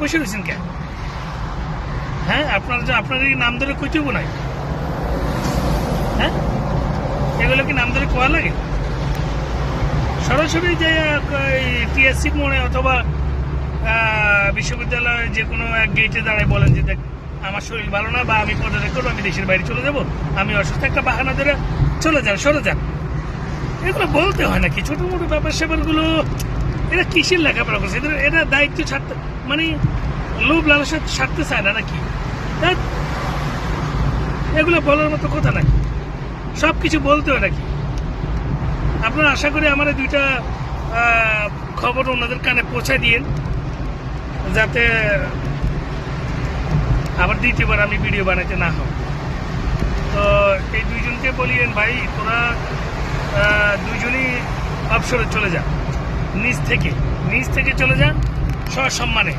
বসে রয়েছেন কেন? হ্যাঁ, আপনার এই নাম ধরে কইতেব নাই? হ্যাঁ, এগুলো কি নাম ধরে কোয়া লাগে? সরাসরি যে টিএসসি মোড়ে অথবা বিশ্ববিদ্যালয়ে যে কোনো এক গেটে দাঁড়ায় বলেন যে দেখ আমার শরীর ভালো না, বা আমি পদত্যাগ করবো, আমি দেশের বাইরে চলে যাব, আমি অসুস্থ, একটা বাহানা ধরে চলে যান, সরে যান। এগুলো বলতে হয় নাকি? ছোটো মোটো ব্যাপার স্যাপারগুলো এরা কিসের লেখাপড়া করছে? এরা দায়িত্ব ছাড়তে, মানে লোভ লালসা ছাড়তে চায় না নাকি? এগুলো বলার মতো কথা নাকি? সব কিছু বলতে হয় নাকি? আপনারা আশা করি আমার দুইটা খবর ওনাদের কানে পৌঁছায় দিয়েন, যাতে আবার দ্বিতীয়বার আমি ভিডিও বানাতে না হয়। তো এই দুইজনকে বলিয়েন, ভাই তোরা দুইজনই অবসরে চলে যান, নিজ থেকে চলে যান সসম্মানে।